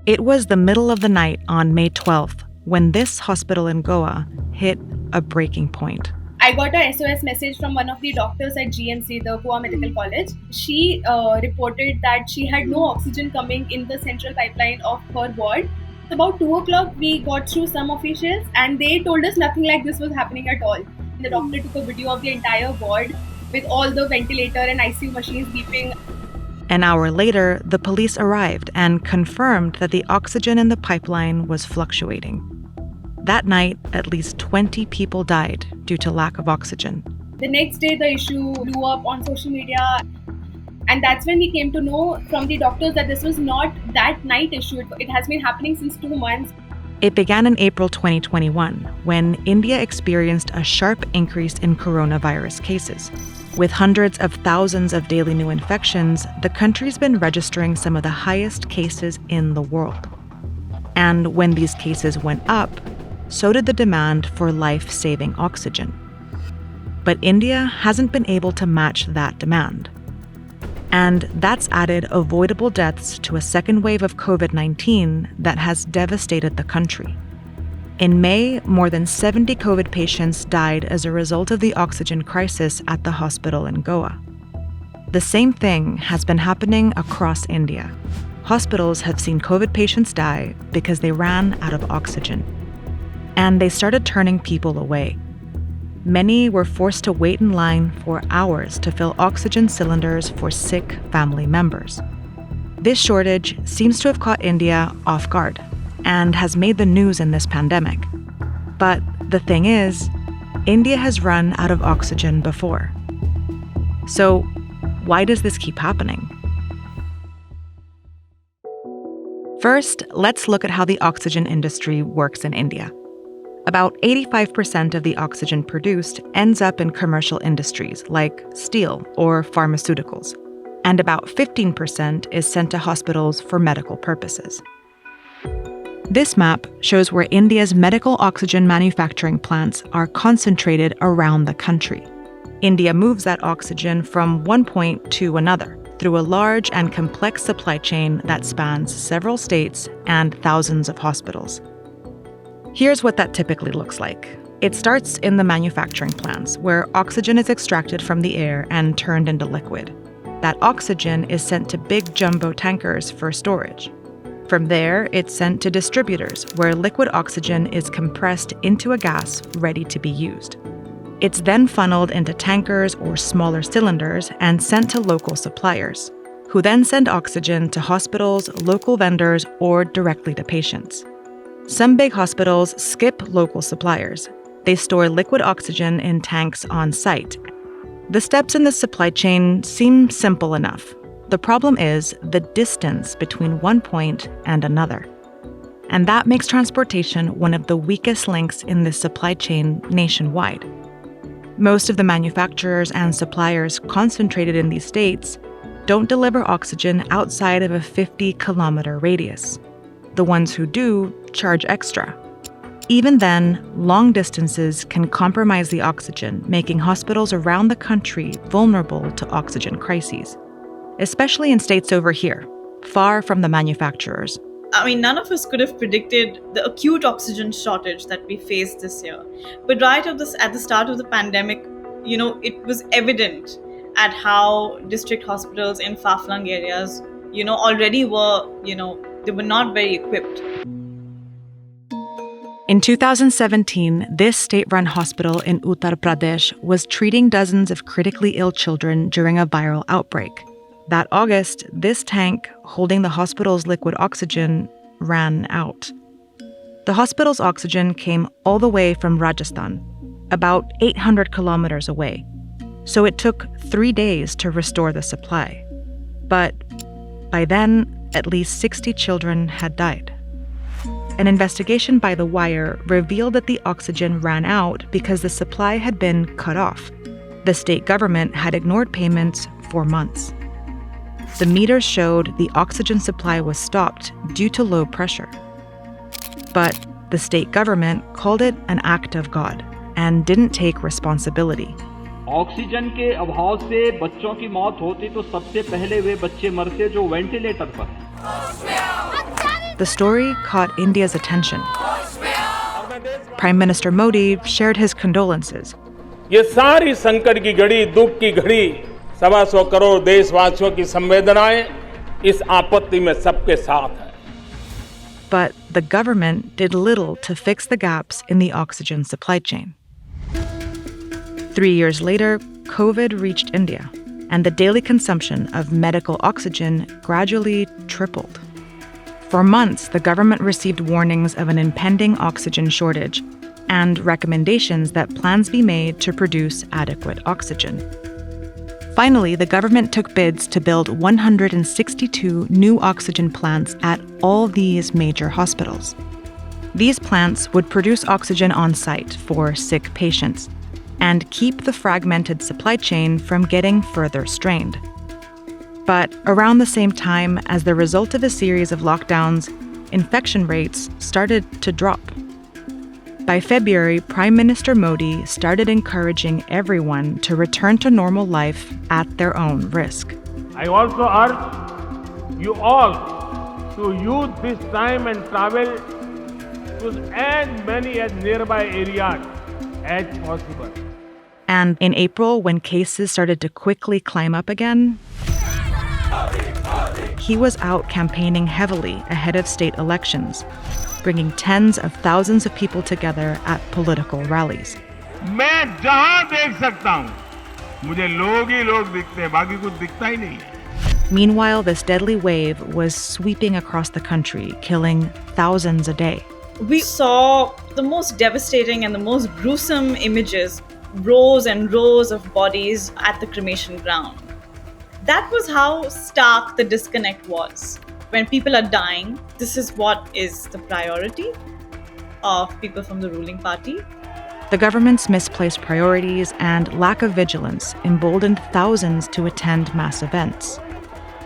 It was the middle of the night on May 12th when this hospital in Goa hit a breaking point. I got a SOS message from one of the doctors at GMC, the Goa Medical College. She reported that she had no oxygen coming in the central pipeline of her ward. About 2 o'clock, we got through some officials and they told us nothing like this was happening at all. The doctor took a video of the entire ward with all the ventilator and ICU machines beeping. An hour later, the police arrived and confirmed that the oxygen in the pipeline was fluctuating. That night, at least 20 people died due to lack of oxygen. The next day, the issue blew up on social media. And that's when we came to know from the doctors that this was not that night issue. It has been happening since 2 months. It began in April 2021, when India experienced a sharp increase in coronavirus cases. With hundreds of thousands of daily new infections, the country's been registering some of the highest cases in the world. And when these cases went up, so did the demand for life-saving oxygen. But India hasn't been able to match that demand. And that's added avoidable deaths to a second wave of COVID-19 that has devastated the country. In May, more than 70 COVID patients died as a result of the oxygen crisis at the hospital in Goa. The same thing has been happening across India. Hospitals have seen COVID patients die because they ran out of oxygen. And they started turning people away. Many were forced to wait in line for hours to fill oxygen cylinders for sick family members. This shortage seems to have caught India off guard and has made the news in this pandemic. But the thing is, India has run out of oxygen before. So why does this keep happening? First, let's look at how the oxygen industry works in India. About 85% of the oxygen produced ends up in commercial industries like steel or pharmaceuticals, and about 15% is sent to hospitals for medical purposes. This map shows where India's medical oxygen manufacturing plants are concentrated around the country. India moves that oxygen from one point to another through a large and complex supply chain that spans several states and thousands of hospitals. Here's what that typically looks like. It starts in the manufacturing plants, where oxygen is extracted from the air and turned into liquid. That oxygen is sent to big jumbo tankers for storage. From there, it's sent to distributors, where liquid oxygen is compressed into a gas ready to be used. It's then funneled into tankers or smaller cylinders and sent to local suppliers, who then send oxygen to hospitals, local vendors, or directly to patients. Some big hospitals skip local suppliers. They store liquid oxygen in tanks on site. The steps in the supply chain seem simple enough. The problem is the distance between one point and another. And that makes transportation one of the weakest links in this supply chain nationwide. Most of the manufacturers and suppliers concentrated in these states don't deliver oxygen outside of a 50-kilometer radius. The ones who do charge extra. Even then, long distances can compromise the oxygen, making hospitals around the country vulnerable to oxygen crises, especially in states over here, far from the manufacturers. I mean, none of us could have predicted the acute oxygen shortage that we faced this year. But right at the start of the pandemic, it was evident at how district hospitals in far-flung areas, already were, they were not very equipped. In 2017, this state-run hospital in Uttar Pradesh was treating dozens of critically ill children during a viral outbreak. That August, this tank holding the hospital's liquid oxygen ran out. The hospital's oxygen came all the way from Rajasthan, about 800 kilometers away. So it took 3 days to restore the supply. But by then, at least 60 children had died. An investigation by The Wire revealed that the oxygen ran out because the supply had been cut off. The state government had ignored payments for months. The meters showed the oxygen supply was stopped due to low pressure. But the state government called it an act of God and didn't take responsibility. Oxygen के अभाव से बच्चों की मौत होती तो सबसे पहले वे बच्चे मरते जो वेंटिलेटर पर। the story caught India's attention. Prime Minister Modi shared his condolences. ये सारी संकट की घड़ी, दुख की घड़ी, 125 करोड़ देशवासियों की संवेदनाएं इस आपत्ति में सबके साथ है. But the government did little to fix the gaps in the oxygen supply chain. 3 years later, COVID reached India, and the daily consumption of medical oxygen gradually tripled. For months, the government received warnings of an impending oxygen shortage and recommendations that plans be made to produce adequate oxygen. Finally, the government took bids to build 162 new oxygen plants at all these major hospitals. These plants would produce oxygen on site for sick patients and keep the fragmented supply chain from getting further strained. But around the same time, as the result of a series of lockdowns, infection rates started to drop. By February, Prime Minister Modi started encouraging everyone to return to normal life at their own risk. I also urge you all to use this time and travel to as many as nearby areas as possible. And in April, when cases started to quickly climb up again, he was out campaigning heavily ahead of state elections, bringing tens of thousands of people together at political rallies. मैं जहां देख सकता हूं मुझे लोग ही लोग दिखते हैं बाकी कुछ दिखता ही नहीं है. Meanwhile, this deadly wave was sweeping across the country, killing thousands a day. We saw the most devastating and the most gruesome images, rows and rows of bodies at the cremation ground. That was how stark the disconnect was. When people are dying, this is what is the priority of people from the ruling party. The government's misplaced priorities and lack of vigilance emboldened thousands to attend mass events,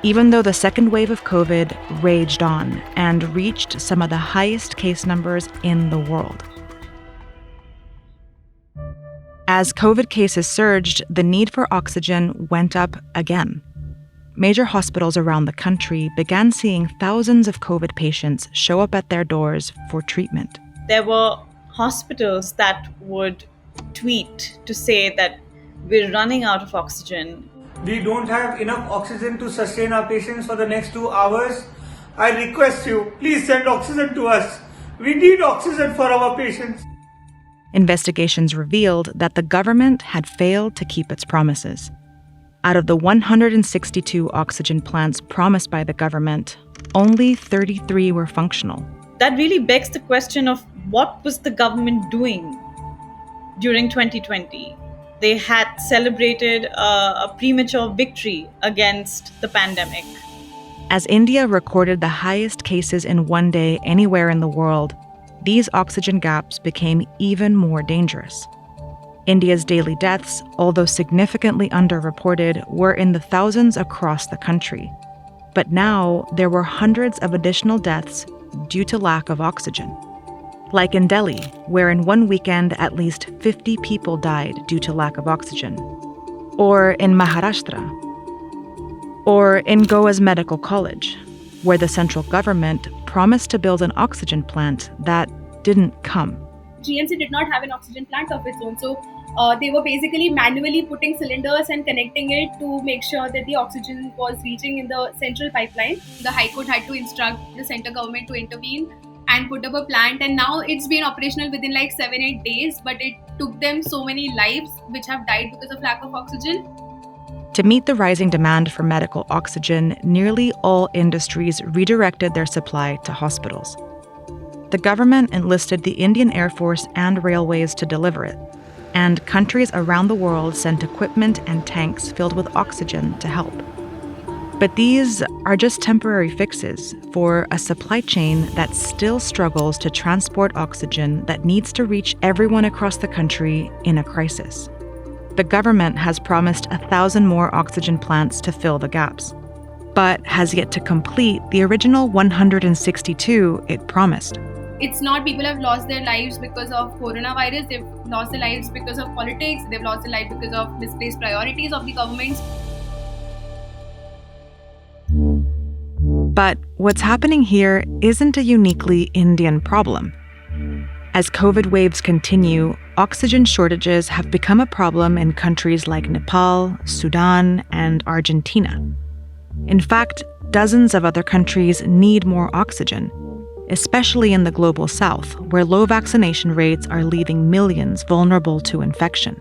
even though the second wave of COVID raged on and reached some of the highest case numbers in the world. As COVID cases surged, the need for oxygen went up again. Major hospitals around the country began seeing thousands of COVID patients show up at their doors for treatment. There were hospitals that would tweet to say that we're running out of oxygen. We don't have enough oxygen to sustain our patients for the next 2 hours. I request you, please send oxygen to us. We need oxygen for our patients. Investigations revealed that the government had failed to keep its promises. Out of the 162 oxygen plants promised by the government, only 33 were functional. That really begs the question of what was the government doing during 2020? They had celebrated a premature victory against the pandemic. As India recorded the highest cases in one day anywhere in the world, these oxygen gaps became even more dangerous. India's daily deaths, although significantly underreported, were in the thousands across the country. But now there were hundreds of additional deaths due to lack of oxygen. Like in Delhi, where in one weekend at least 50 people died due to lack of oxygen. Or in Maharashtra. Or in Goa's medical college, where the central government promised to build an oxygen plant that didn't come. GMC did not have an oxygen plant of its own, so they were basically manually putting cylinders and connecting it to make sure that the oxygen was reaching in the central pipeline. The High Court had to instruct the center government to intervene and put up a plant, and now it's been operational within like 7-8 days, but it took them so many lives which have died because of lack of oxygen. To meet the rising demand for medical oxygen, nearly all industries redirected their supply to hospitals. The government enlisted the Indian Air Force and railways to deliver it, and countries around the world sent equipment and tanks filled with oxygen to help. But these are just temporary fixes for a supply chain that still struggles to transport oxygen that needs to reach everyone across the country in a crisis. The government has promised 1,000 more oxygen plants to fill the gaps, but has yet to complete the original 162 it promised. It's not people have lost their lives because of coronavirus, they've lost their lives because of politics, they've lost their lives because of misplaced priorities of the governments. But what's happening here isn't a uniquely Indian problem. As COVID waves continue, oxygen shortages have become a problem in countries like Nepal, Sudan, and Argentina. In fact, dozens of other countries need more oxygen, especially in the global south, where low vaccination rates are leaving millions vulnerable to infection.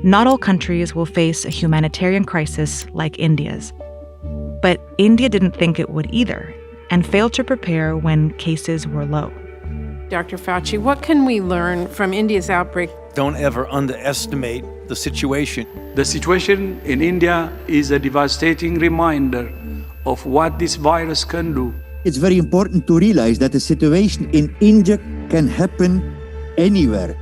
Not all countries will face a humanitarian crisis like India's. But India didn't think it would either, and failed to prepare when cases were low. Dr. Fauci, what can we learn from India's outbreak? Don't ever underestimate the situation. The situation in India is a devastating reminder of what this virus can do. It's very important to realize that the situation in India can happen anywhere.